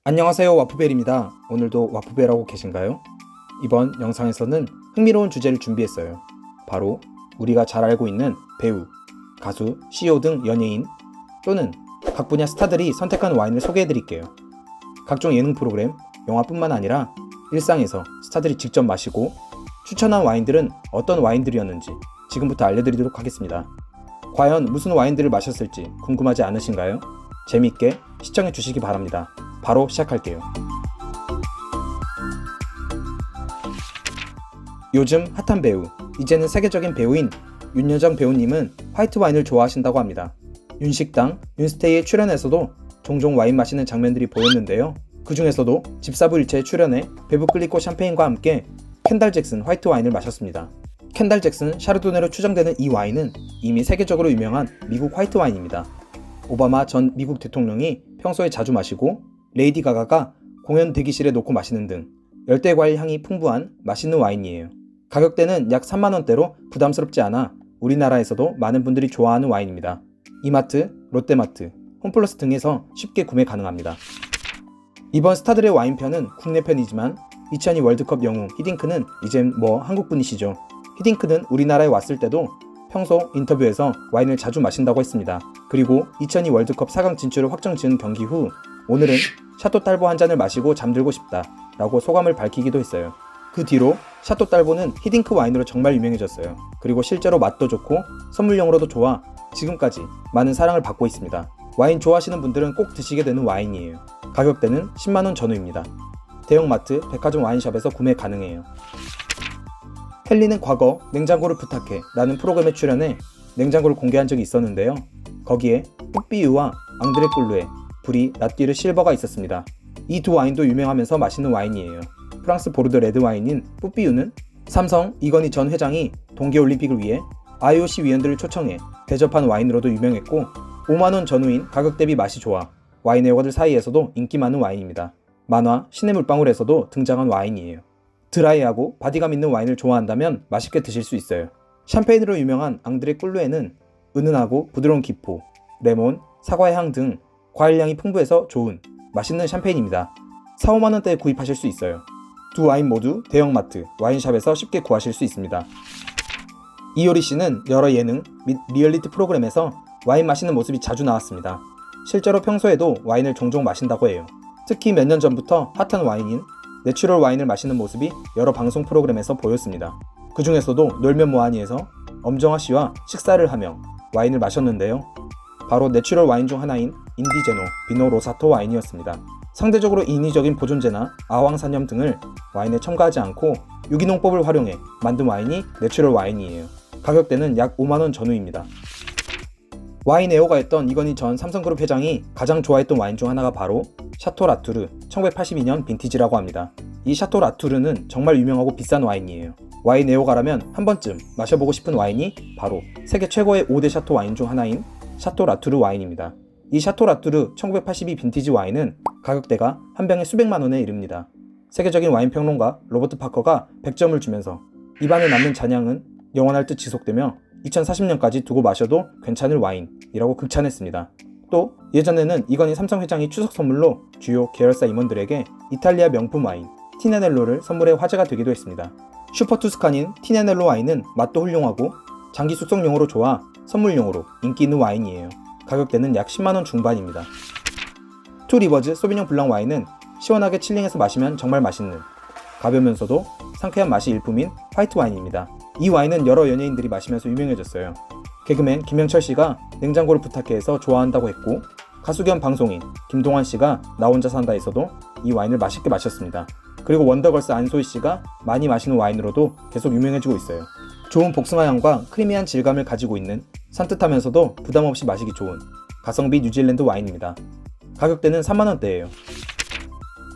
안녕하세요, 와프벨입니다. 오늘도 와프벨하고 계신가요? 이번 영상에서는 흥미로운 주제를 준비했어요. 바로 우리가 잘 알고 있는 배우, 가수, CEO 등 연예인 또는 각 분야 스타들이 선택한 와인을 소개해드릴게요. 각종 예능 프로그램, 영화뿐만 아니라 일상에서 스타들이 직접 마시고 추천한 와인들은 어떤 와인들이었는지 지금부터 알려드리도록 하겠습니다. 과연 무슨 와인들을 마셨을지 궁금하지 않으신가요? 재미있게 시청해주시기 바랍니다. 바로 시작할게요. 요즘 핫한 배우, 이제는 세계적인 배우인 윤여정 배우님은 화이트 와인을 좋아하신다고 합니다. 윤식당, 윤스테이에 출연해서도 종종 와인 마시는 장면들이 보였는데요. 그 중에서도 집사부 일체에 출연해 배부 클리코 샴페인과 함께 켄달 잭슨 화이트 와인을 마셨습니다. 켄달 잭슨 샤르도네로 추정되는 이 와인은 이미 세계적으로 유명한 미국 화이트 와인입니다. 오바마 전 미국 대통령이 평소에 자주 마시고 레이디 가가가 공연 대기실에 놓고 마시는 등 열대과일 향이 풍부한 맛있는 와인이에요. 가격대는 약 3만원대로 부담스럽지 않아 우리나라에서도 많은 분들이 좋아하는 와인입니다. 이마트, 롯데마트, 홈플러스 등에서 쉽게 구매 가능합니다. 이번 스타들의 와인편은 국내 편이지만 2002 월드컵 영웅 히딩크는 이젠 한국분이시죠. 히딩크는 우리나라에 왔을 때도 평소 인터뷰에서 와인을 자주 마신다고 했습니다. 그리고 2002 월드컵 4강 진출을 확정 지은 경기 후 오늘은 샤또 딸보 한 잔을 마시고 잠들고 싶다 라고 소감을 밝히기도 했어요. 그 뒤로 샤또 딸보는 히딩크 와인으로 정말 유명해졌어요. 그리고 실제로 맛도 좋고 선물용으로도 좋아 지금까지 많은 사랑을 받고 있습니다. 와인 좋아하시는 분들은 꼭 드시게 되는 와인이에요. 가격대는 10만원 전후입니다. 대형마트, 백화점 와인샵에서 구매 가능해요. 헨리는 과거 냉장고를 부탁해 라는 프로그램에 출연해 냉장고를 공개한 적이 있었는데요. 거기에 뿌삐유와 앙드레 꿀루에 브리, 라띠르 실버가 있었습니다. 이 두 와인도 유명하면서 맛있는 와인이에요. 프랑스 보르도 레드 와인인 뿌삐유는 삼성 이건희 전 회장이 동계올림픽을 위해 IOC 위원들을 초청해 대접한 와인으로도 유명했고 5만원 전후인 가격 대비 맛이 좋아 와인 애호가들 사이에서도 인기 많은 와인입니다. 만화 신의 물방울에서도 등장한 와인이에요. 드라이하고 바디감 있는 와인을 좋아한다면 맛있게 드실 수 있어요. 샴페인으로 유명한 앙드레 꿀루에는 은은하고 부드러운 기포, 레몬, 사과의 향 등 과일향이 풍부해서 좋은 맛있는 샴페인입니다. 4, 5만원대에 구입하실 수 있어요. 두 와인 모두 대형마트, 와인샵에서 쉽게 구하실 수 있습니다. 이효리 씨는 여러 예능 및 리얼리티 프로그램에서 와인 마시는 모습이 자주 나왔습니다. 실제로 평소에도 와인을 종종 마신다고 해요. 특히 몇 년 전부터 핫한 와인인 내추럴 와인을 마시는 모습이 여러 방송 프로그램에서 보였습니다. 그 중에서도 놀면 뭐하니에서 엄정화 씨와 식사를 하며 와인을 마셨는데요. 바로 내추럴 와인 중 하나인 인디제노 비노 로사토 와인이었습니다. 상대적으로 인위적인 보존제나 아황산염 등을 와인에 첨가하지 않고 유기농법을 활용해 만든 와인이 내추럴 와인이에요. 가격대는 약 5만원 전후입니다. 와인 애호가였던 이건희 전 삼성그룹 회장이 가장 좋아했던 와인 중 하나가 바로 샤토 라투르 1982년 빈티지라고 합니다. 이 샤토 라투르는 정말 유명하고 비싼 와인이에요. 와인 애호가라면 한 번쯤 마셔보고 싶은 와인이 바로 세계 최고의 5대 샤토 와인 중 하나인 샤토 라투르 와인입니다. 이 샤토 라투르 1982 빈티지 와인은 가격대가 한 병에 수백만 원에 이릅니다. 세계적인 와인 평론가 로버트 파커가 100점을 주면서 입안에 남는 잔향은 영원할 듯 지속되며 2040년까지 두고 마셔도 괜찮을 와인이라고 극찬했습니다. 또 예전에는 이건희 삼성 회장이 추석 선물로 주요 계열사 임원들에게 이탈리아 명품 와인 티네넬로를 선물해 화제가 되기도 했습니다. 슈퍼 투스칸인 티네넬로 와인은 맛도 훌륭하고 장기 숙성용으로 좋아 선물용으로 인기 있는 와인이에요. 가격대는 약 10만원 중반입니다. 투 리버즈 소비뇽 블랑 와인은 시원하게 칠링해서 마시면 정말 맛있는 가벼우면서도 상쾌한 맛이 일품인 화이트 와인입니다. 이 와인은 여러 연예인들이 마시면서 유명해졌어요. 개그맨 김영철 씨가 냉장고를 부탁해서 좋아한다고 했고 가수 겸 방송인 김동완 씨가 나 혼자 산다에서도 이 와인을 맛있게 마셨습니다. 그리고 원더걸스 안소희 씨가 많이 마시는 와인으로도 계속 유명해지고 있어요. 좋은 복숭아 향과 크리미한 질감을 가지고 있는 산뜻하면서도 부담없이 마시기 좋은 가성비 뉴질랜드 와인입니다. 가격대는 3만원대예요.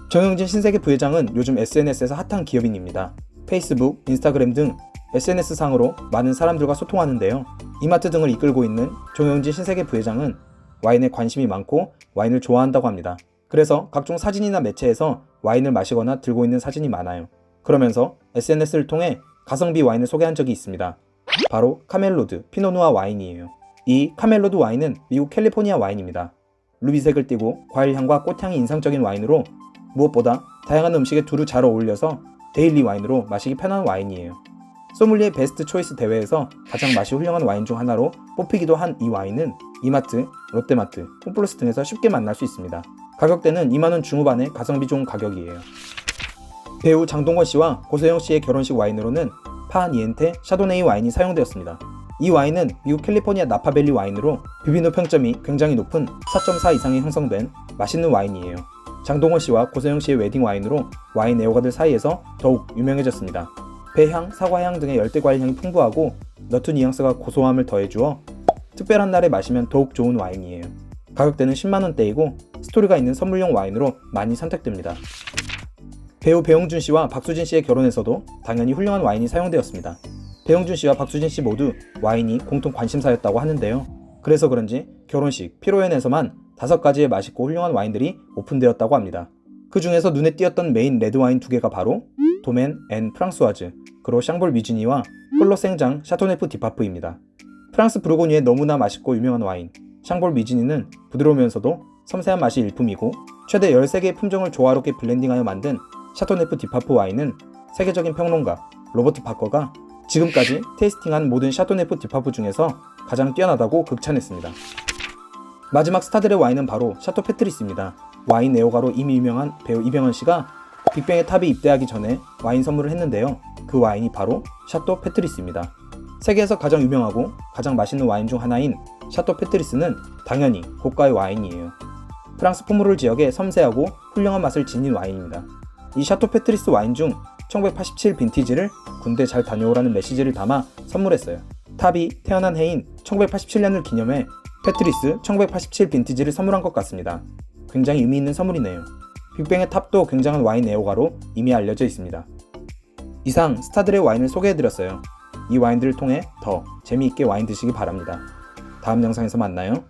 정영진 신세계 부회장은 요즘 SNS에서 핫한 기업인입니다. 페이스북, 인스타그램 등 SNS상으로 많은 사람들과 소통하는데요. 이마트 등을 이끌고 있는 정영진 신세계 부회장은 와인에 관심이 많고 와인을 좋아한다고 합니다. 그래서 각종 사진이나 매체에서 와인을 마시거나 들고 있는 사진이 많아요. 그러면서 SNS를 통해 가성비 와인을 소개한 적이 있습니다. 바로 카멜로드 피노누아 와인이에요. 이 카멜로드 와인은 미국 캘리포니아 와인입니다. 루비색을 띠고 과일향과 꽃향이 인상적인 와인으로 무엇보다 다양한 음식에 두루 잘 어울려서 데일리 와인으로 마시기 편한 와인이에요. 소믈리에 베스트 초이스 대회에서 가장 맛이 훌륭한 와인 중 하나로 뽑히기도 한 이 와인은 이마트, 롯데마트, 홈플러스 등에서 쉽게 만날 수 있습니다. 가격대는 2만원 중후반의 가성비 좋은 가격이에요. 배우 장동건 씨와 고소영 씨의 결혼식 와인으로는 파 니엔테 샤도네이 와인이 사용되었습니다. 이 와인은 미국 캘리포니아 나파밸리 와인으로 비비노 평점이 굉장히 높은 4.4 이상이 형성된 맛있는 와인이에요. 장동건 씨와 고소영 씨의 웨딩 와인으로 와인 애호가들 사이에서 더욱 유명해졌습니다. 배향, 사과향 등의 열대과일 향이 풍부하고 너트 뉘앙스가 고소함을 더해주어 특별한 날에 마시면 더욱 좋은 와인이에요. 가격대는 10만원대이고 스토리가 있는 선물용 와인으로 많이 선택됩니다. 배우 배용준 씨와 박수진 씨의 결혼에서도 당연히 훌륭한 와인이 사용되었습니다. 배용준 씨와 박수진 씨 모두 와인이 공통 관심사였다고 하는데요. 그래서 그런지 결혼식, 피로연에서만 5가지의 맛있고 훌륭한 와인들이 오픈되었다고 합니다. 그 중에서 눈에 띄었던 메인 레드와인 2개가 바로 도멘 앤 프랑수아즈, 그로 샹볼 뮤지니와 클로 생장 샤토네프 디파프입니다. 프랑스 부르고뉴의 너무나 맛있고 유명한 와인, 샹볼 뮤지니는 부드러우면서도 섬세한 맛이 일품이고 최대 13개의 품종을 조화롭게 블렌딩하여 만든 샤토네프 디파프 와인은 세계적인 평론가 로버트 파커가 지금까지 테이스팅한 모든 샤토네프 디파프 중에서 가장 뛰어나다고 극찬했습니다. 마지막 스타들의 와인은 바로 샤토 페트리스입니다. 와인 애호가로 이미 유명한 배우 이병헌 씨가 빅뱅의 탑이 입대하기 전에 와인 선물을 했는데요. 그 와인이 바로 샤토 페트리스입니다. 세계에서 가장 유명하고 가장 맛있는 와인 중 하나인 샤토 페트리스는 당연히 고가의 와인이에요. 프랑스 포무르 지역의 섬세하고 훌륭한 맛을 지닌 와인입니다. 이 샤토 페트리스 와인 중 1987 빈티지를 군대 잘 다녀오라는 메시지를 담아 선물했어요. 탑이 태어난 해인 1987년을 기념해 페트리스 1987 빈티지를 선물한 것 같습니다. 굉장히 의미 있는 선물이네요. 빅뱅의 탑도 굉장한 와인 애호가로 이미 알려져 있습니다. 이상 스타들의 와인을 소개해드렸어요. 이 와인들을 통해 더 재미있게 와인 드시기 바랍니다. 다음 영상에서 만나요.